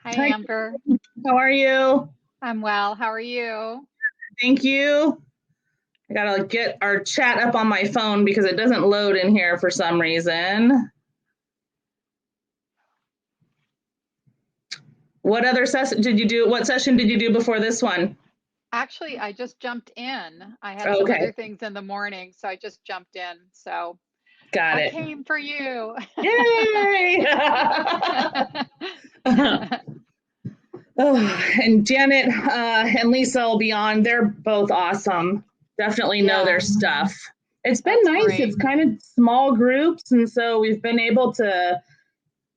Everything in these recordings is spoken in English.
Hi, Hi, Amber. how are you? I'm well. How are you? Thank you. I gotta get our chat up on my phone because it doesn't load in here for some reason. What other session did you do? What session did you do before this one? Actually, I just jumped in. I had some other Okay, things in the morning, so I just jumped in. So got I it. came for you. Yay! Oh, and Janet and Lisa will be on. They're both awesome. Definitely know their Yeah, stuff. It's been that's nice. It's great. kind of small groups, and so we've been able to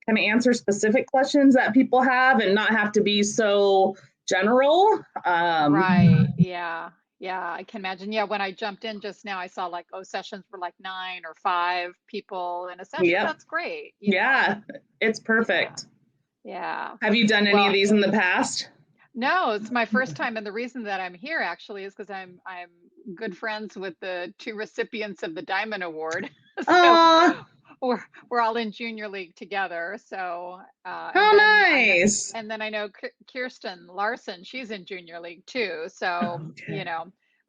kind of answer specific questions that people have and not have to be so general. Right. Yeah. Yeah, I can imagine. Yeah, when I jumped in just now, I saw like, oh, sessions were like 9 or 5 people in a session. Yep. That's great, Yeah, it's Yeah. perfect. Yeah. Have you done any of Well, these in the past? no, it's my first time, and the reason that I'm here actually is because I'm good friends with the two recipients of the Diamond Award. So Oh, we're all in junior league together. So how nice. and then I know Kirsten Larsen, she's in junior league too. So Okay.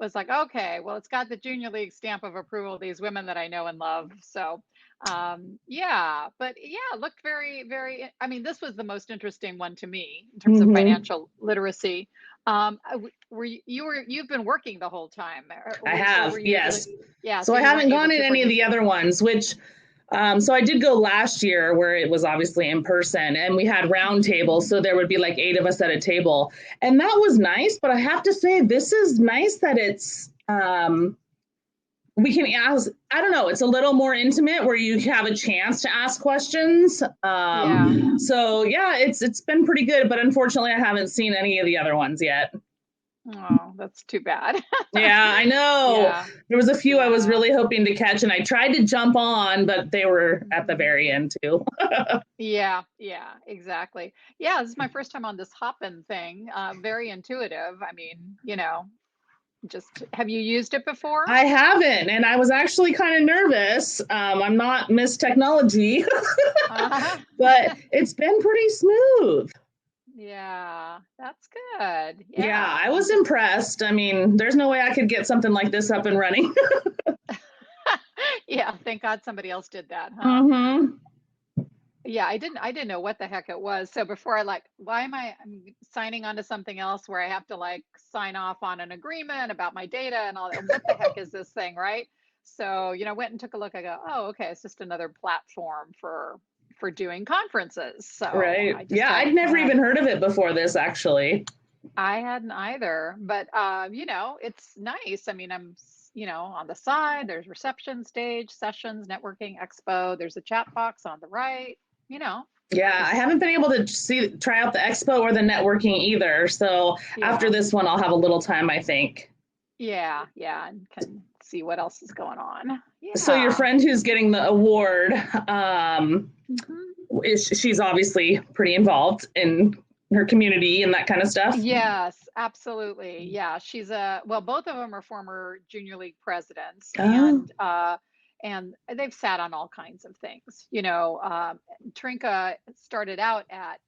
was like, okay, well, it's got the junior league stamp of approval, these women that I know and love. So yeah, but yeah, it looked very, very, I mean, this was the most interesting one to me in terms of Hmm. financial literacy. You've been working the whole time, I or have, were you able to? yes. Yeah, So so I you weren't haven't able gone in to any of the participate. other ones, which so I did go last year where it was obviously in person and we had round Mhm. tables. So there would be like eight of us at a table. And that was nice. But I have to say, this is nice that it's, we can ask, I don't know, it's a little more intimate where you have a chance to ask questions. Yeah. So yeah, it's been pretty good. But unfortunately, I haven't seen any of the other ones yet. Oh, that's too bad. Yeah, I know. Yeah. There was a few I was Yeah. really hoping to catch, and I tried to jump on, but they were at the Mhm. very end too. Yeah, yeah, exactly. Yeah, this is my first time on this Hopin thing. Very intuitive. I mean, just have you used it before? I haven't, and I was actually kind of nervous. I'm not Miss Technology, Uh-huh. but it's been pretty smooth. Yeah, that's good. Yeah, Yeah. I was impressed. I mean, there's no way I could get something like this up and running. Yeah, thank God somebody else did that, huh? Hmm. Yeah, I didn't know what the heck it was. So before I like, why am I'm signing on to something else where I have to like sign off on an agreement about my data and all that? What the heck is this thing, right? So, went and took a look. I go, oh, okay, it's just another platform for doing conferences. So Right. I just Yeah, had I'd never even heard of it before this, actually. I hadn't either, but it's nice. I mean, on the side, there's reception, stage, sessions, networking, expo. There's a chat box on the right. You know, Yeah, I just haven't been able to try out the expo or the networking either. So after yeah. this one, I'll have a little time, I think. Yeah, yeah, and can see what else is going on. So your Yeah. friend who's getting the award, Hmm. she's obviously pretty involved in her community and that kind of stuff. Yes, absolutely. Yeah, well, both of them are former junior league presidents, Oh, and they've sat on all kinds of things. Trinka started out at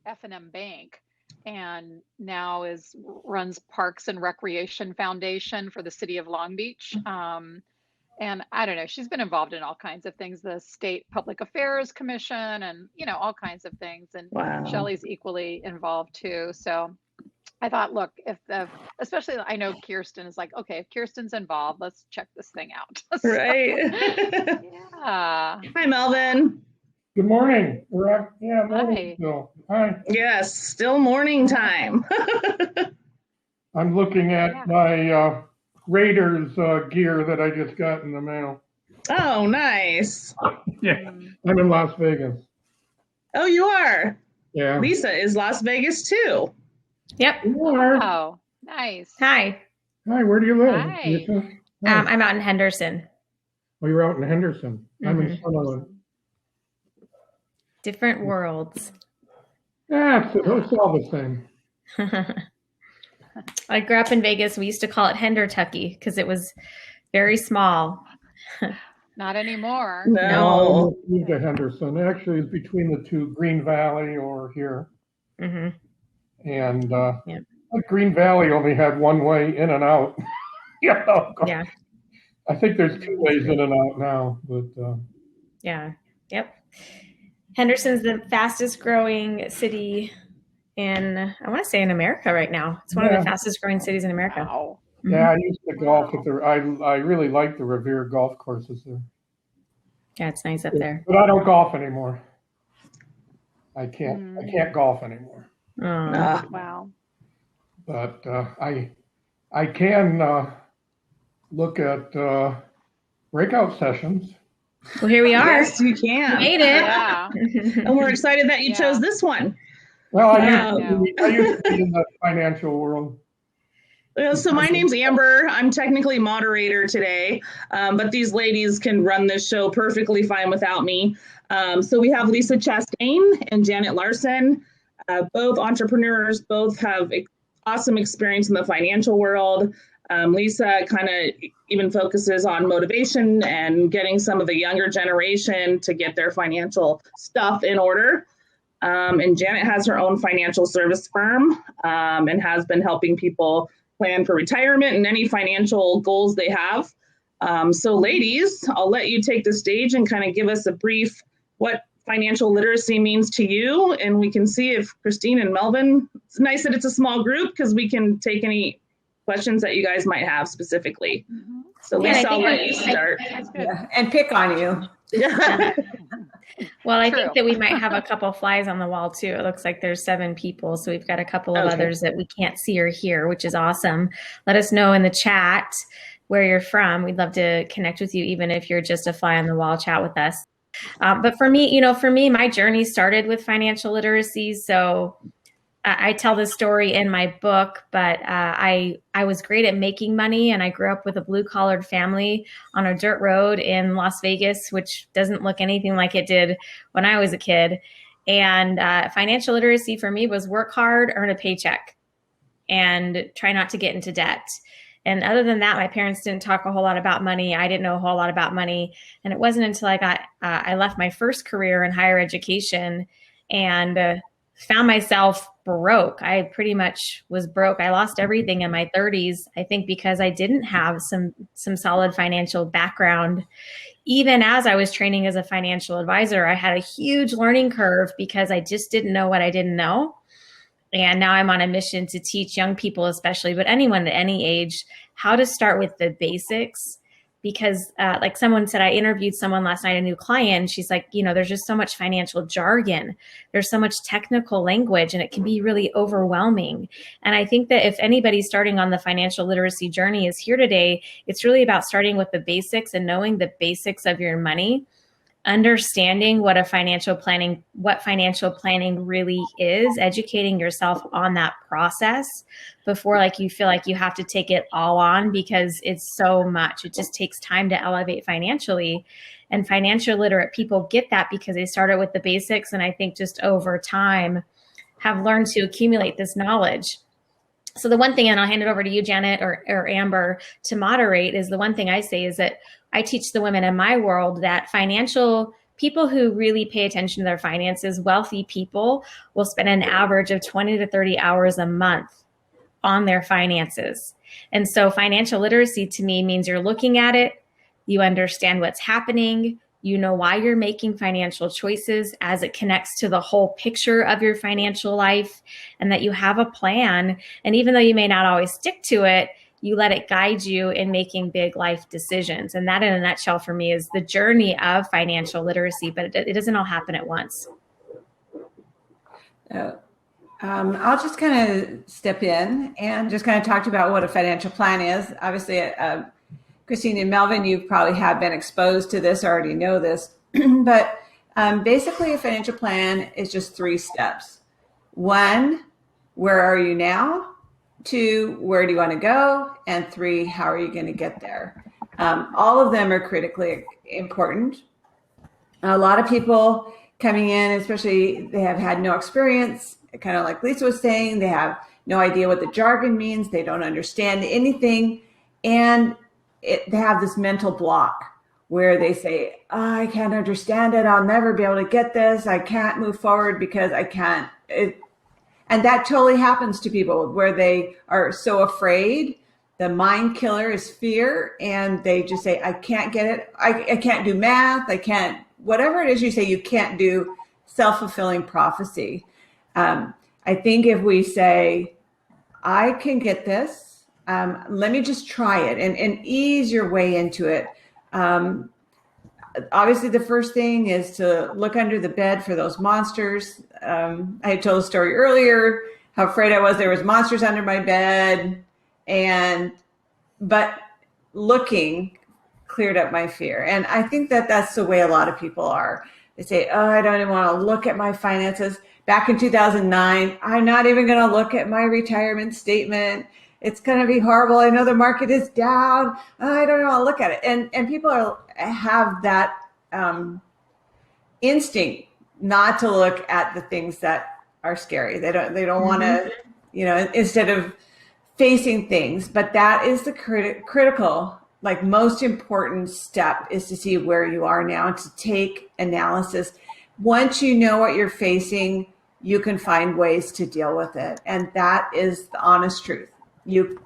F&M Bank and now is runs Parks and Recreation Foundation for the city of Long Beach. And I don't know, she's been involved in all kinds of things, the State Public Affairs Commission and, all kinds of things. And wow. Shelley's equally involved too. So I thought, look, especially I know Kirsten is like, okay, if Kirsten's involved, let's check this thing out. So Right. yeah, Hi, yeah. Melvin. Good morning. Yeah, morning Hi. still. Hi. Yes, still morning time. I'm looking at Yeah. my Raiders gear that I just got in the mail. Oh, nice. Yeah, Mm. I'm in Las Vegas. Oh, you are. Yeah. Lisa is Las Vegas too. Yep. You are. Oh, nice. Hi. Hi, where do you live? Hi. Lisa? Hi. I'm out in Henderson. Oh, you're out in Henderson. I'm in Sutherland. Awesome. Different worlds. Yeah, Yeah. it's all the same. I grew up in Vegas. We used to call it Hendertucky because it was very small. Not anymore. No. Moved to Henderson. Actually, it's between the two, Green Valley or here. Mm-hmm. And Yeah. Green Valley only had one way in and out. Yeah. I think there's two ways in and out now, but Yeah. Yep. Henderson's the fastest growing city in, I want to say in America right now. It's one of the fastest growing cities in America. Wow. yeah, I used to golf at I really like the Revere golf courses there. Yeah, it's nice up there. But I don't golf anymore. I can't golf anymore. Wow. But I can look at breakout sessions. Well, here we are. Yes, you You can. made it. Yeah. And we're excited that you chose this one. Well, I Yeah. used to be in the financial world. So my name's Amber. I'm technically moderator today, but these ladies can run this show perfectly fine without me. So we have Lisa Chastain and Janet Larsen, both entrepreneurs, both have awesome experience in the financial world. Lisa kind of even focuses on motivation and getting some of the younger generation to get their financial stuff in order. And Janet has her own financial service firm and has been helping people plan for retirement and any financial goals they have. So ladies, I'll let you take the stage and kind of give us a brief what financial literacy means to you. And we can see if Christine and Melvin, it's nice that it's a small group because we can take any questions that you guys might have specifically. So Lisa, I'll let you start. Yeah, and pick on you. Well, I True. think that we might have a couple flies on the wall too. It looks like there's 7 people. So we've got a couple of others that we can't see or hear, which is awesome. Let us know in the chat where you're from. We'd love to connect with you, even if you're just a fly on the wall, chat with us. But for me, my journey started with financial literacy. So I tell this story in my book, but I was great at making money, and I grew up with a blue-collared family on a dirt road in Las Vegas, which doesn't look anything like it did when I was a kid. And financial literacy for me was work hard, earn a paycheck, and try not to get into debt. And other than that, my parents didn't talk a whole lot about money. I didn't know a whole lot about money. And it wasn't until I left my first career in higher education and found myself broke. I pretty much was broke. I lost everything in my 30s, I think, because I didn't have some solid financial background. Even as I was training as a financial advisor, I had a huge learning curve because I just didn't know what I didn't know. And now I'm on a mission to teach young people, especially, but anyone at any age, how to start with the basics. Because like someone said, I interviewed someone last night, a new client. She's like, there's just so much financial jargon. There's so much technical language, and it can be really overwhelming. And I think that if anybody starting on the financial literacy journey is here today, it's really about starting with the basics and knowing the basics of your money, understanding what financial planning really is, educating yourself on that process before you feel like you have to take it all on, because it's so much. It just takes time to elevate financially. And financial literate people get that because they started with the basics, and I think just over time have learned to accumulate this knowledge. So the one thing, and I'll hand it over to you, Janet or Amber, to moderate, is the one thing I say is that I teach the women in my world that financial people who really pay attention to their finances, wealthy people, will spend an average of 20 to 30 hours a month on their finances. And so financial literacy to me means you're looking at it, you understand what's happening, you know why you're making financial choices as it connects to the whole picture of your financial life, and that you have a plan. And even though you may not always stick to it, you let it guide you in making big life decisions. And that, in a nutshell, for me, is the journey of financial literacy, but it doesn't all happen at once. I'll just kind of step in and just kind of talk about what a financial plan is. Obviously, Christine and Melvin, you probably have been exposed to this, already know this, but basically a financial plan is just 3 steps. 1, where are you now? 2, where do you want to go? And 3, how are you going to get there? All of them are critically important. A lot of people coming in, especially they have had no experience, kind of like Lisa was saying, they have no idea what the jargon means. They don't understand anything. And they have this mental block. where they say, oh, I can't understand it. I'll never be able to get this. I can't move forward because I can't. And that totally happens to people where they are so afraid. The mind killer is fear. And they just say, I can't get it. I can't do math. I can't, whatever it is you say you can't do, self-fulfilling prophecy. I think if we say, I can get this, let me just try it and ease your way into it. Obviously, the first thing is to look under the bed for those monsters. I had told a story earlier how afraid I was there was monsters under my bed, but looking cleared up my fear. And I think that that's the way a lot of people are. They say, oh, I don't even want to look at my finances. Back in 2009, I'm not even going to look at my retirement statement. It's going to be horrible. I know the market is down. I don't want to look at it. And people have that instinct not to look at the things that are scary. They don't want to, instead of facing things. But that is the critical, like most important step, is to see where you are now and to take analysis. Once you know what you're facing, you can find ways to deal with it. And that is the honest truth. If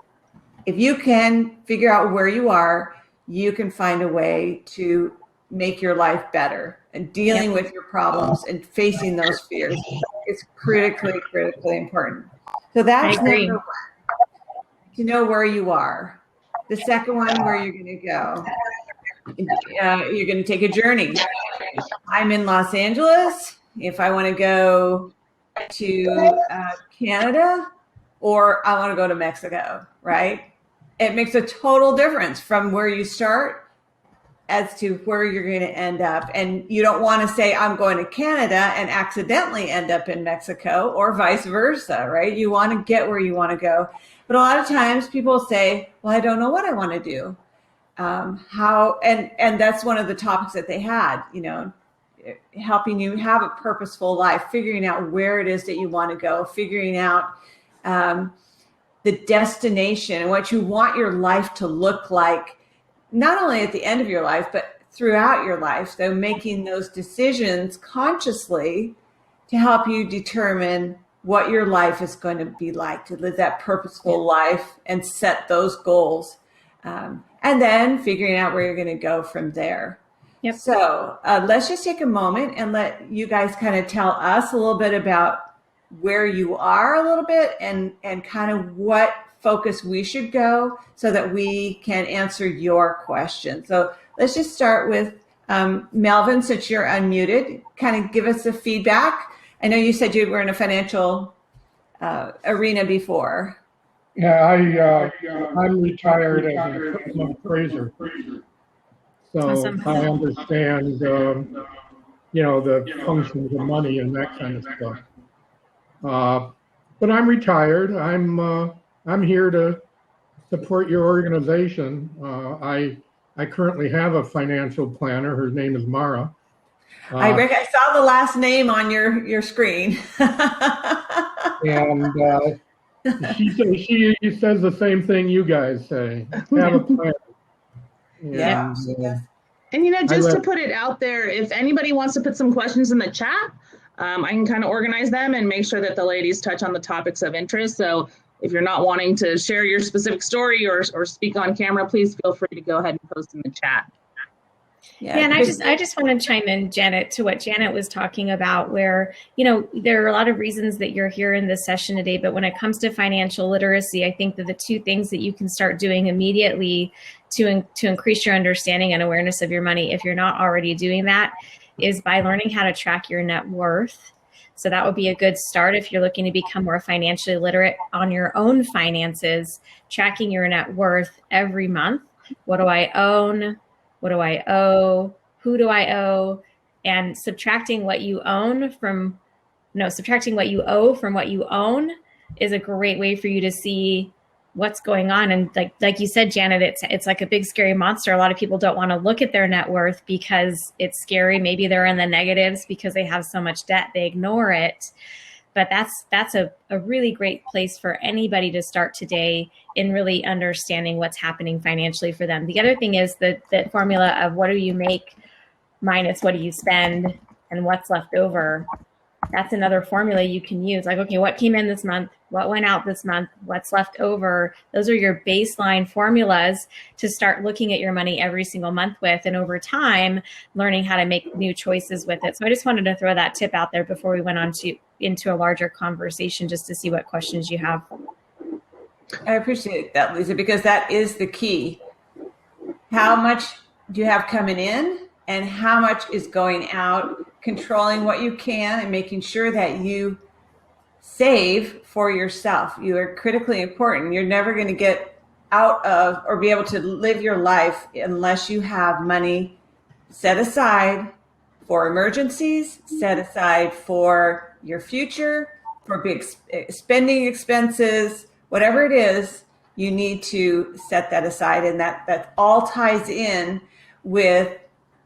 you can figure out where you are, you can find a way to make your life better. And dealing with your problems and facing those fears is critically important. So that's number one, to know where you are. The second one, where you're going to go. You're going to take a journey. I'm in Los Angeles. If I want to go to Canada, or I want to go to Mexico, right? It makes a total difference from where you start as to where you're going to end up. And you don't want to say, I'm going to Canada and accidentally end up in Mexico, or vice versa, right? You want to get where you want to go. But a lot of times people say, well, I don't know what I want to do. And that's one of the topics that they had, helping you have a purposeful life, figuring out where it is that you want to go, figuring out the destination and what you want your life to look like, not only at the end of your life, but throughout your life. So making those decisions consciously to help you determine what your life is going to be like, to live that purposeful life and set those goals. And then figuring out where you're going to go from there. Yep. So let's just take a moment and let you guys kind of tell us a little bit about where you are a little bit and kind of what focus we should go so that we can answer your question. So let's just start with Melvin, since you're unmuted, kind of give us a feedback. I know you said you were in a financial arena before. Yeah, I'm retired as an equipment appraiser. So awesome. I understand, the functions of money and that kind of stuff. But I'm retired. I'm here to support your organization. I currently have a financial planner. Her name is Mara. I saw the last name on your screen. And she says the same thing you guys say. Have a plan. And just to put it out there, if anybody wants to put some questions in the chat, I can kind of organize them and make sure that the ladies touch on the topics of interest. So if you're not wanting to share your specific story or speak on camera, please feel free to go ahead and post in the chat. Yeah, and I just want to chime in, Janet, to what Janet was talking about, where, there are a lot of reasons that you're here in this session today, but when it comes to financial literacy, I think that the two things that you can start doing immediately to increase your understanding and awareness of your money, if you're not already doing that, is by learning how to track your net worth. So that would be a good start if you're looking to become more financially literate on your own finances, tracking your net worth every month. What do I own? What do I owe? Who do I owe? And subtracting what you owe from what you own is a great way for you to see what's going on. And like you said, Janet, it's like a big scary monster. A lot of people don't want to look at their net worth because it's scary. Maybe they're in the negatives because they have so much debt, they ignore it. But that's a really great place for anybody to start today in really understanding what's happening financially for them. The other thing is that formula of what do you make minus what do you spend and what's left over. That's another formula you can use. Like, okay, what came in this month? What went out this month? What's left over? Those are your baseline formulas to start looking at your money every single month with. And over time, learning how to make new choices with it. So I just wanted to throw that tip out there before we went on into a larger conversation, just to see what questions you have. I appreciate that, Lisa, because that is the key. How much do you have coming in and how much is going out? Controlling what you can and making sure that you save for yourself. You are critically important. You're never going to get out of or be able to live your life unless you have money set aside for emergencies, set aside for your future, for big spending expenses, whatever it is, you need to set that aside. And that all ties in with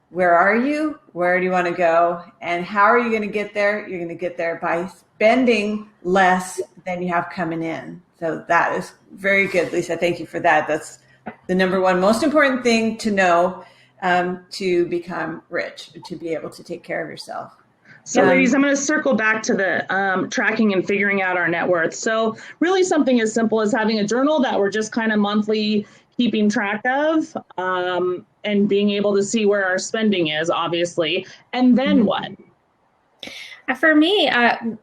where are you? Where do you want to go? And how are you going to get there? You're going to get there by spending less than you have coming in. So that is very good, Lisa. Thank you for that. That's the number one most important thing to know to become rich, to be able to take care of yourself. So ladies, I'm going to circle back to the tracking and figuring out our net worth. So really something as simple as having a journal that we're just kind of monthly keeping track of, and being able to see where our spending is, obviously. And then what? For me,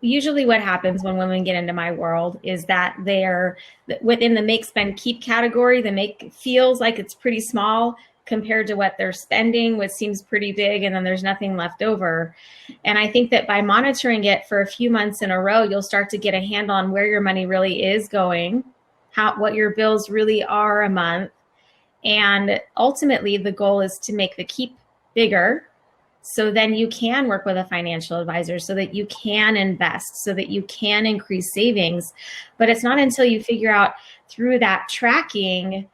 usually what happens when women get into my world is that they're within the make, spend, keep category. The make feels like it's pretty small compared to what they're spending, which seems pretty big, and then there's nothing left over. And I think that by monitoring it for a few months in a row, you'll start to get a handle on where your money really is going, what your bills really are a month. And ultimately, the goal is to make the keep bigger, so then you can work with a financial advisor, so that you can invest, so that you can increase savings. But it's not until you figure out through that tracking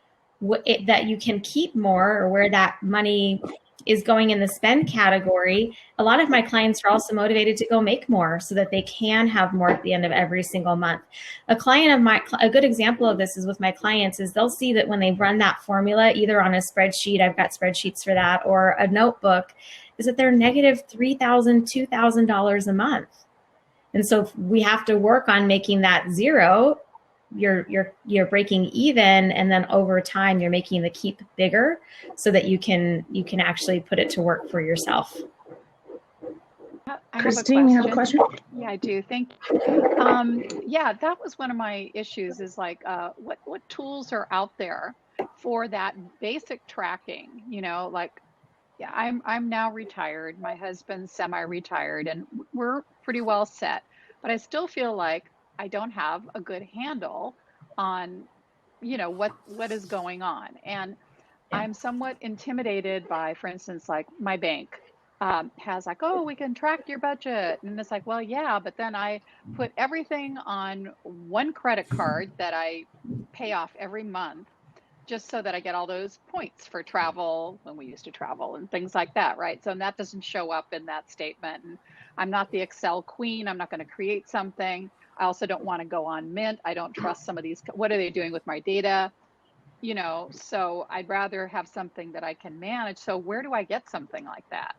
that you can keep more, or where that money is going in the spend category. A lot of my clients are also motivated to go make more so that they can have more at the end of every single month. A good example of this is with my clients is they'll see that when they run that formula, either on a spreadsheet, I've got spreadsheets for that, or a notebook, is that they're negative $3,000, $2,000 a month. And so we have to work on making that zero. You're breaking even, and then over time you're making the keep bigger so that you can actually put it to work for yourself. Christine, you have a question? Yeah, I do. Thank you. Yeah, that was one of my issues is like, what tools are out there for that basic tracking? You know, like, yeah, I'm now retired. My husband's semi-retired, and we're pretty well set. But I still feel like I don't have a good handle on, you know, what is going on. And I'm somewhat intimidated by, for instance, like my bank has like, oh, we can track your budget. And it's like, well, yeah, but then I put everything on one credit card that I pay off every month, just so that I get all those points for travel when we used to travel and things like that, right? So that doesn't show up in that statement. And I'm not the Excel queen. I'm not going to create something. I also don't want to go on Mint. I don't trust some of these. What are they doing with my data? You know, so I'd rather have something that I can manage. So where do I get something like that?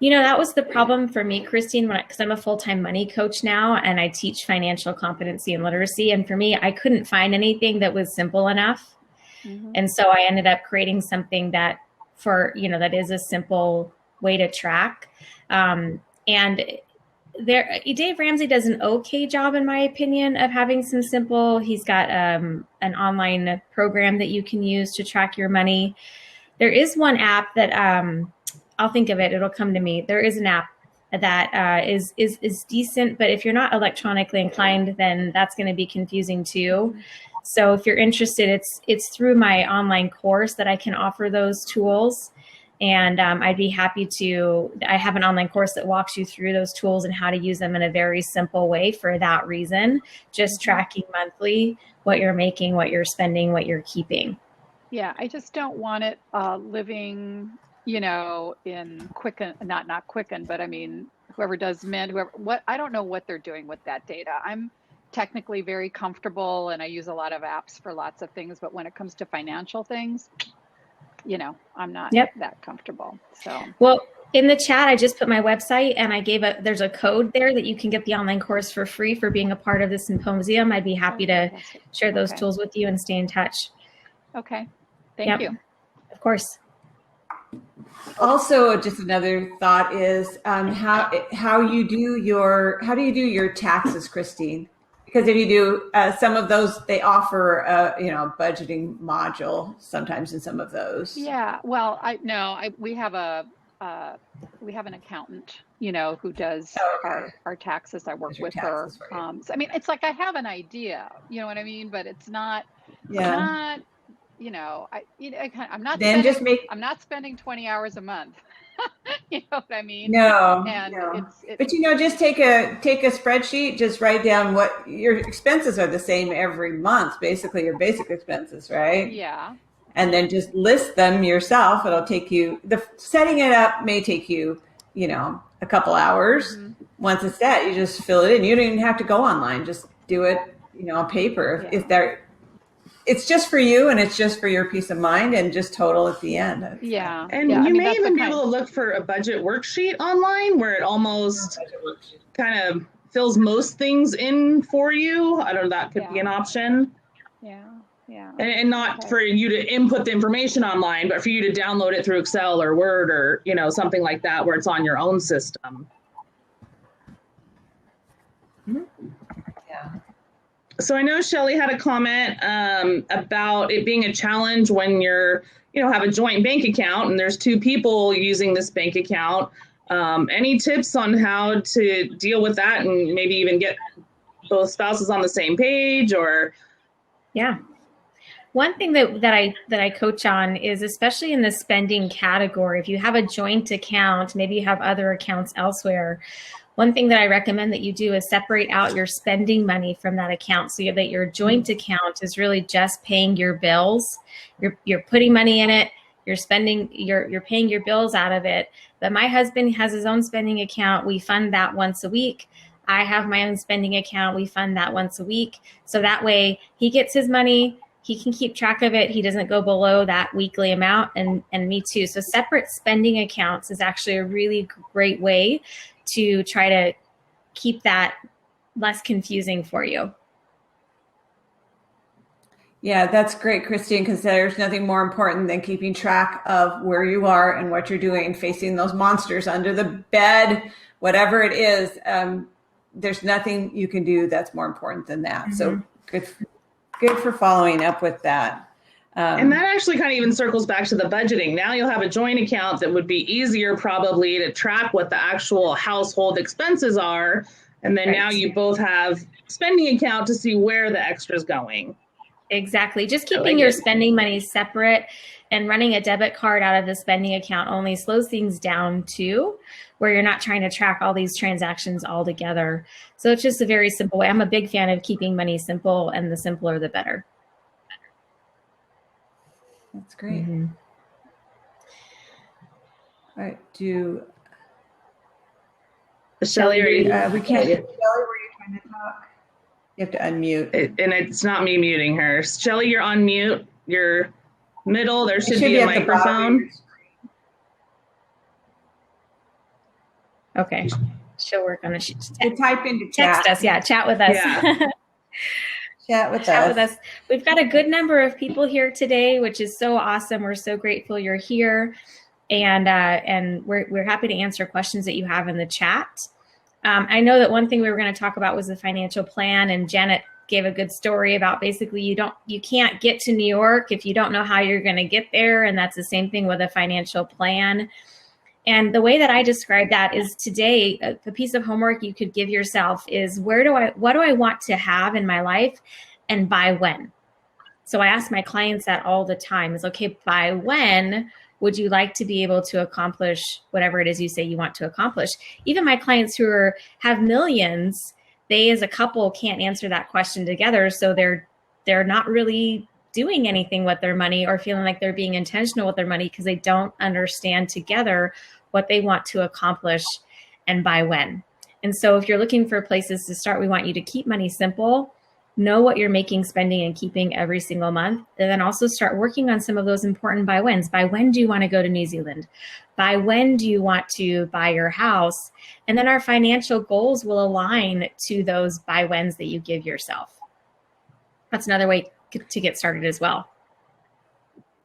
You know, that was the problem for me, Christine, because I'm a full-time money coach now, and I teach financial competency and literacy. And for me, I couldn't find anything that was simple enough. Mm-hmm. And so I ended up creating something that that is a simple way to track. And Dave Ramsey does an okay job, in my opinion, of having some simple. He's got an online program that you can use to track your money. There is one app that I'll think of it. It'll come to me. There is an app that is decent, but if you're not electronically inclined, then that's going to be confusing too. So if you're interested, it's through my online course that I can offer those tools. And I'd be happy to. I have an online course that walks you through those tools and how to use them in a very simple way for that reason. Just tracking monthly what you're making, what you're spending, what you're keeping. Yeah, I just don't want it living, you know, in Quicken, not Quicken, but I mean whoever does Mint, I don't know what they're doing with that data. I'm technically very comfortable and I use a lot of apps for lots of things, but when it comes to financial things, I'm not that comfortable. So, well, in the chat, I just put my website and there's a code there that you can get the online course for free for being a part of the symposium. I'd be happy to share those tools with you and stay in touch. Okay. Thank you. Of course. Also, just another thought is how do you do your taxes, Christine? Because if you do some of those, they offer a budgeting module sometimes in some of those. Yeah. Well, we have an accountant, who does our taxes. I work with her. Right. So, I mean, it's like I have an idea, you know what I mean, but it's not. Yeah. I'm not. I'm not spending 20 hours a month. You know what I mean? No. And no. But just take a spreadsheet. Just write down what your expenses are the same every month. Basically, your basic expenses, right? Yeah. And then just list them yourself. It'll take you. Setting it up may take you, a couple hours. Mm-hmm. Once it's set, you just fill it in. You don't even have to go online. Just do it, on paper. Yeah. It's just for you and it's just for your peace of mind and just total at the end. Yeah. And you may even be able to look for a budget worksheet online where it almost kind of fills most things in for you. I don't know, that could be an option. Yeah. Yeah. And not for you to input the information online, but for you to download it through Excel or Word or, something like that where it's on your own system. Yeah. So I know Shelley had a comment about it being a challenge when you're, have a joint bank account and there's two people using this bank account. Any tips on how to deal with that and maybe even get both spouses on the same page or? Yeah. One thing that I coach on is, especially in the spending category, if you have a joint account, maybe you have other accounts elsewhere. One thing that I recommend that you do is separate out your spending money from that account so that your joint account is really just paying your bills. You're putting money in it, you're paying your bills out of it. But my husband has his own spending account. We fund that once a week. I have my own spending account. We fund that once a week. So that way he gets his money, he can keep track of it. He doesn't go below that weekly amount, and me too. So separate spending accounts is actually a really great way to try to keep that less confusing for you. Yeah, that's great, Christine, because there's nothing more important than keeping track of where you are and what you're doing, facing those monsters under the bed, whatever it is. There's nothing you can do that's more important than that. Mm-hmm. So good for following up with that. And that actually kind of even circles back to the budgeting. Now you'll have a joint account that would be easier probably to track what the actual household expenses are. And then now you both have spending account to see where the extra's going. Exactly. Just keeping your spending money separate and running a debit card out of the spending account only slows things down too, where you're not trying to track all these transactions all together. So it's just a very simple way. I'm a big fan of keeping money simple, and the simpler, the better. That's great. Mm-hmm. All right. Shelley, we can't. Shelley, were you trying to talk? You have to unmute. And it's not me muting her. Shelley, you're on mute. You're middle. There should be a microphone. Okay. She'll work on it. Type into text us. Yeah. Chat with us. Yeah. Chat with us. We've got a good number of people here today, which is so awesome. We're so grateful you're here, and we're happy to answer questions that you have in the chat. I know that one thing we were going to talk about was the financial plan, and Janet gave a good story about basically you can't get to New York if you don't know how you're going to get there, and that's the same thing with a financial plan. And the way that I describe that is today, a piece of homework you could give yourself is what do I want to have in my life, and by when? So I ask my clients that all the time is, okay, by when would you like to be able to accomplish whatever it is you say you want to accomplish? Even my clients who have millions, they as a couple can't answer that question together. So they're not really doing anything with their money or feeling like they're being intentional with their money because they don't understand together what they want to accomplish. and by when. And so if you're looking for places to start, we want you to keep money simple, know what you're making, spending, and keeping every single month, and then also start working on some of those important by whens. By when do you want to go to New Zealand? By when do you want to buy your house? And then our financial goals will align to those by whens that you give yourself. That's another way to get started as well.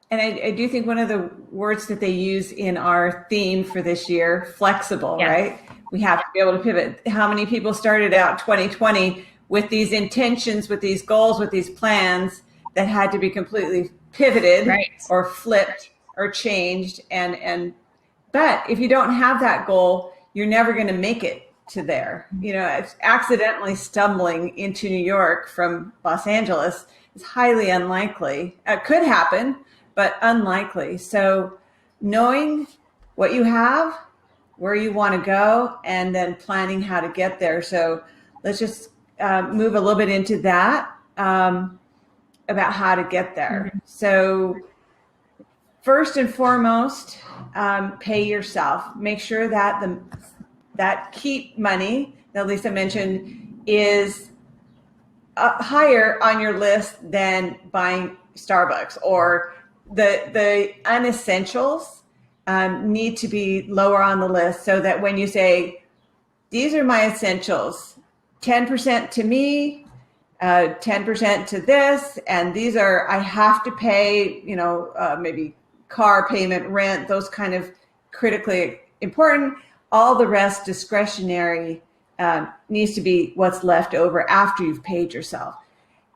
And I do think one of the words that they use in our theme for this year, flexible, yes. Right? We have to be able to pivot. How many people started out 2020 with these intentions, with these goals, with these plans that had to be completely pivoted, right, or flipped or changed. But if you don't have that goal, you're never going to make it to there. You know, it's accidentally stumbling into New York from Los Angeles is highly unlikely. It could happen, but unlikely. So knowing what you have, where you want to go, and then planning how to get there. So let's just move a little bit into that, about how to get there. Mm-hmm. So first and foremost, pay yourself. Make sure that that keep money that Lisa mentioned is higher on your list than buying Starbucks, or the unessentials need to be lower on the list, so that when you say, these are my essentials, 10% to me, 10% to this, and these are, I have to pay, maybe car payment, rent, those kind of critically important. All the rest discretionary needs to be what's left over after you've paid yourself.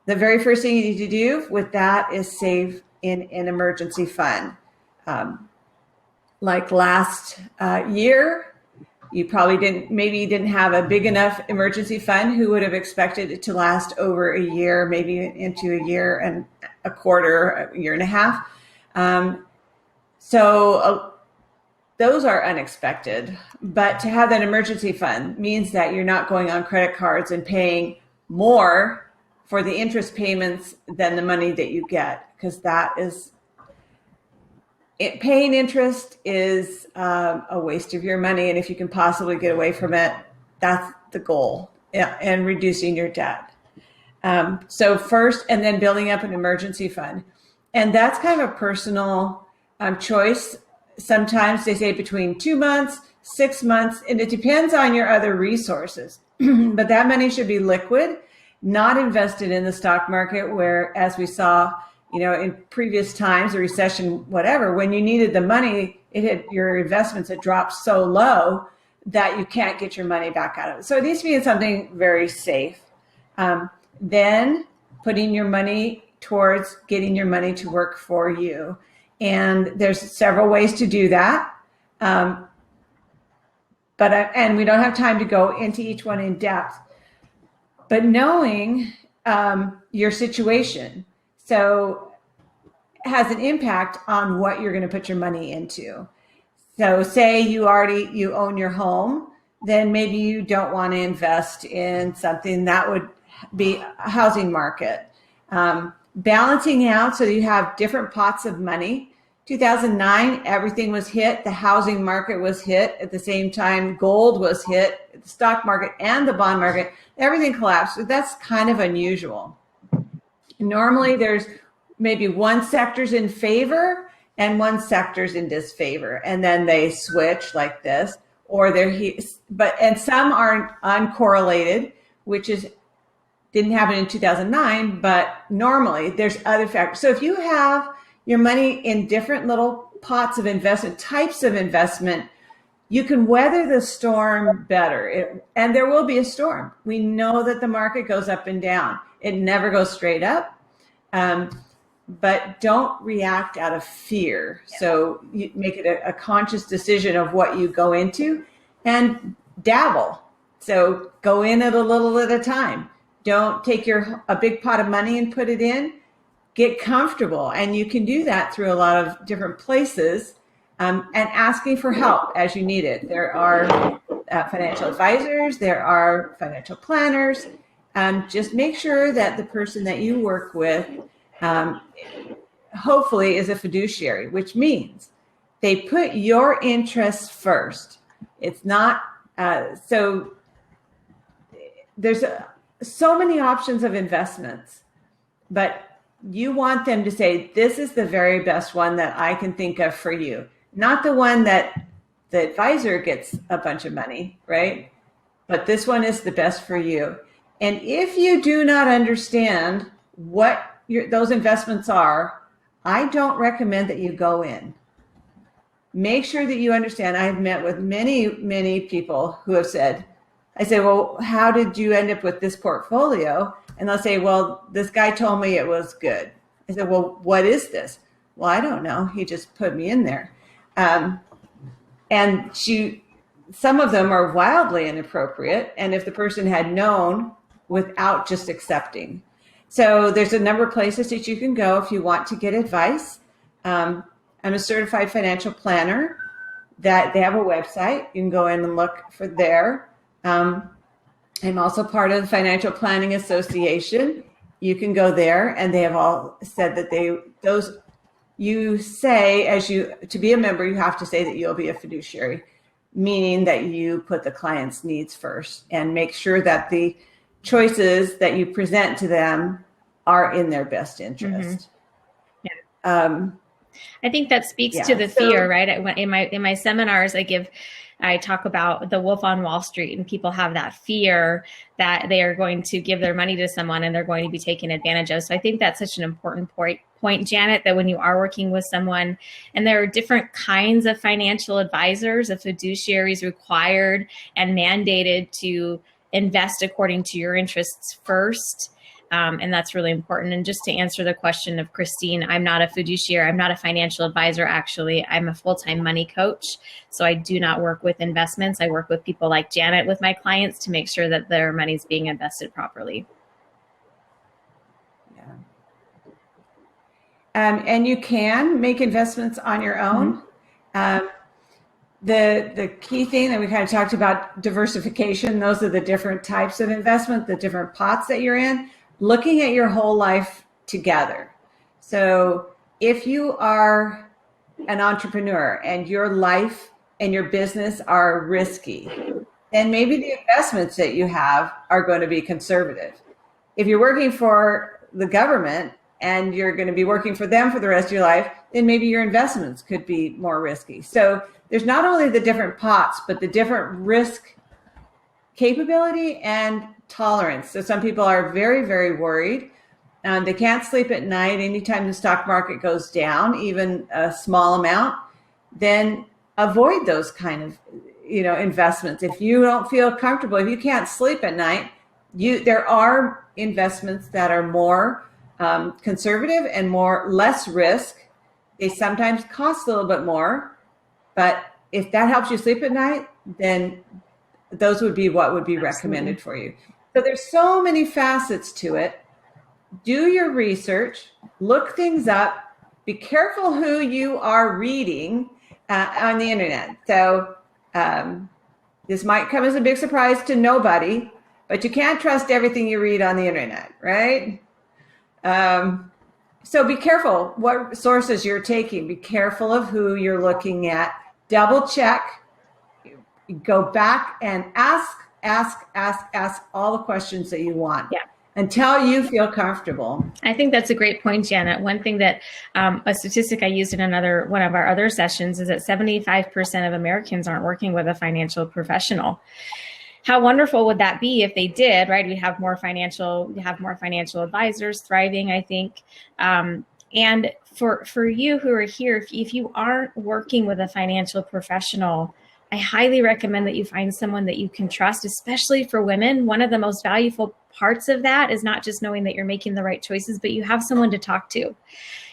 The very first thing you need to do with that is save in an emergency fund. Like last year, you probably didn't have a big enough emergency fund. Who would have expected it to last over a year, maybe into a year and a quarter, a year and a half? So those are unexpected. But to have that emergency fund means that you're not going on credit cards and paying more for the interest payments than the money that you get, because that is paying interest is a waste of your money. And if you can possibly get away from it, that's the goal. Yeah, and reducing your debt. So first, and then building up an emergency fund. And that's kind of a personal choice. Sometimes they say between 2 months, 6 months, and it depends on your other resources. But that money should be liquid, not invested in the stock market, where, as we saw, in previous times, a recession, whatever, when you needed the money, your investments had dropped so low that you can't get your money back out of it. So it needs to be in something very safe. Then putting your money towards getting your money to work for you. And there's several ways to do that. And we don't have time to go into each one in depth. But knowing your situation, so has an impact on what you're going to put your money into. So say you own your home, then maybe you don't want to invest in something that would be a housing market. Balancing out so you have different pots of money. 2009, everything was hit. The housing market was hit. At the same time, gold was hit, the stock market and the bond market. Everything collapsed. So that's kind of unusual. Normally, there's maybe one sector's in favor and one sector's in disfavor, and then they switch like this, or and some aren't uncorrelated, which didn't happen in 2009, but normally there's other factors. So if you have your money in different little pots of investment, types of investment, you can weather the storm better. And there will be a storm. We know that the market goes up and down. It never goes straight up. But don't react out of fear. So you make it a conscious decision of what you go into, and dabble. So go in it a little at a time. Don't take a big pot of money and put it in. Get comfortable. And you can do that through a lot of different places, and asking for help as you need it. There are financial advisors. There are financial planners. Just make sure that the person that you work with hopefully is a fiduciary, which means they put your interests first. It's not So there's so many options of investments, but you want them to say, this is the very best one that I can think of for you. Not the one that the advisor gets a bunch of money, right? But this one is the best for you. And if you do not understand what those investments are, I don't recommend that you go in. Make sure that you understand. I've met with many, many people who have said, I say, well, how did you end up with this portfolio? And they'll say, well, this guy told me it was good. I said, well, what is this? Well, I don't know. He just put me in there. And some of them are wildly inappropriate. And if the person had known without just accepting. So there's a number of places that you can go if you want to get advice. I'm a certified financial planner. That they have a website. You can go in and look for there. I'm also part of the Financial Planning Association. You can go there, and they have all said that you say, to be a member, you have to say that you'll be a fiduciary, meaning that you put the client's needs first and make sure that the choices that you present to them are in their best interest. Mm-hmm. Yeah. I think that speaks to the fear, right? In my seminars, I talk about the wolf on Wall Street, and people have that fear that they are going to give their money to someone and they're going to be taken advantage of. So I think that's such an important point, Janet, that when you are working with someone, and there are different kinds of financial advisors, a fiduciary is required and mandated to invest according to your interests first. And that's really important. And just to answer the question of Christine, I'm not a fiduciary. I'm not a financial advisor, actually. I'm a full-time money coach. So I do not work with investments. I work with people like Janet with my clients to make sure that their money is being invested properly. Yeah. And you can make investments on your own. Mm-hmm. The key thing that we kind of talked about, diversification, those are the different types of investment, the different pots that you're in. Looking at your whole life together. So if you are an entrepreneur and your life and your business are risky, then maybe the investments that you have are going to be conservative. If you're working for the government and you're going to be working for them for the rest of your life, then maybe your investments could be more risky. So there's not only the different pots, but the different risk capability and tolerance. So some people are very, very worried. They can't sleep at night anytime the stock market goes down, even a small amount. Then avoid those kind of, investments. If you don't feel comfortable, if you can't sleep at night, there are investments that are more conservative and less risk. They sometimes cost a little bit more, but if that helps you sleep at night, then those would be what would be recommended for you. So there's so many facets to it. Do your research, look things up, be careful who you are reading on the internet. So this might come as a big surprise to nobody, but you can't trust everything you read on the internet, right? So be careful what sources you're taking. Be careful of who you're looking at. Double check. Go back and ask all the questions that you want until you feel comfortable. I think that's a great point, Janet. One thing that a statistic I used in one of our other sessions is that 75% of Americans aren't working with a financial professional. How wonderful would that be if they did, right? We have more financial advisors thriving, I think. And for you who are here, if you aren't working with a financial professional, I highly recommend that you find someone that you can trust, especially for women. One of the most valuable parts of that is not just knowing that you're making the right choices, but you have someone to talk to.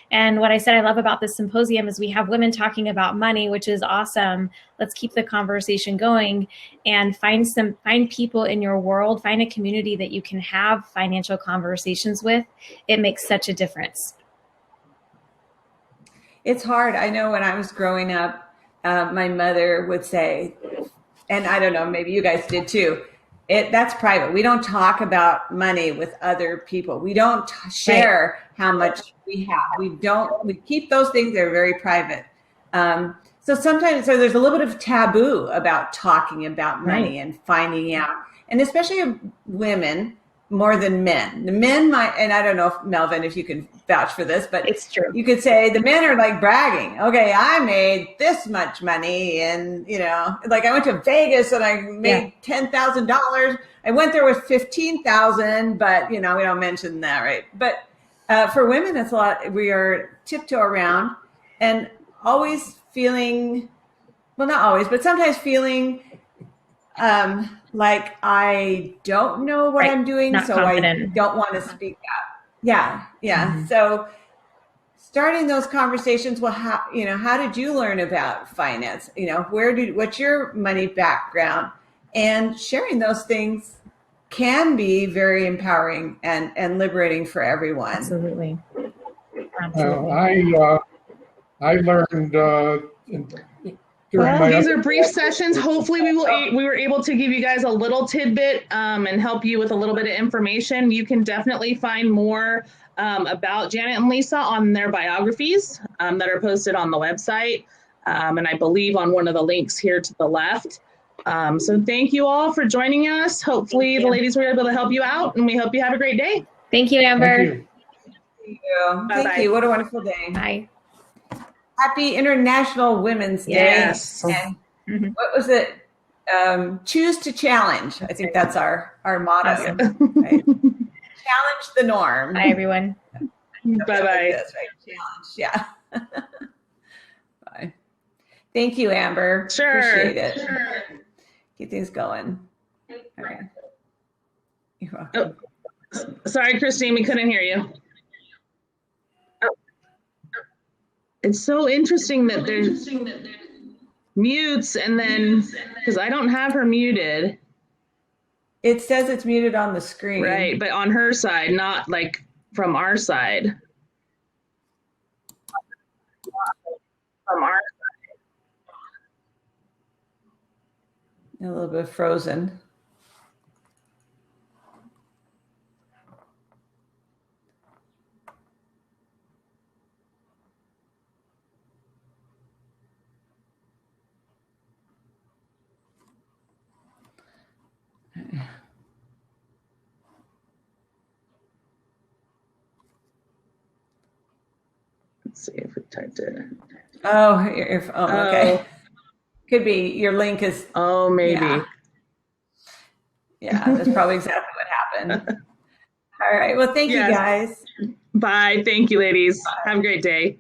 And what I said I love about this symposium is we have women talking about money, which is awesome. Let's keep the conversation going and find people in your world, find a community that you can have financial conversations with. It makes such a difference. It's hard. I know when I was growing up, my mother would say, and I don't know, maybe you guys did too, that's private. We don't talk about money with other people. We don't share how much we have. We keep those things, they're very private. So sometimes, so there's a little bit of taboo about talking about money and finding out, and especially women more than men. The men might, and I don't know if Melvin, if you can vouch for this, but it's true. You could say the men are like bragging. Okay, I made this much money, and like I went to Vegas and I made $10,000. I went there with 15,000, but we don't mention that, right? But for women, it's a lot. We are tiptoe around and always feeling, well, not always, but sometimes feeling like I don't know what I'm doing, not so confident. I don't want to speak up. Yeah. Mm-hmm. So starting those conversations, well, how did you learn about finance? What's your money background? And sharing those things can be very empowering and liberating for everyone. Absolutely. I learned these are brief sessions. Hopefully we were able to give you guys a little tidbit and help you with a little bit of information. You can definitely find more about Janet and Lisa on their biographies that are posted on the website. And I believe on one of the links here to the left. So thank you all for joining us. Hopefully the ladies were able to help you out, and we hope you have a great day. Thank you, Amber. Thank you. Thank you. Thank you. What a wonderful day. Bye. Happy International Women's Day. Yes. And what was it? Choose to challenge. I think that's our motto. Awesome. Right? Challenge the norm. Bye, everyone. Bye-bye. That's right. Challenge. Yeah. Bye. Thank you, Amber. Sure. Appreciate it. Sure. Keep things going. Okay. You're welcome. Oh, sorry, Christine, we couldn't hear you. It's so interesting that there's mutes, and then because I don't have her muted. It says it's muted on the screen. Right, but on her side, not like from our side. From our side. A little bit frozen. Let's see if we typed it. Oh, your phone. Okay. Could be your link is. Oh, maybe. Yeah, that's probably exactly what happened. All right. Well, thank you guys. Bye. Thank you, ladies. Bye. Have a great day.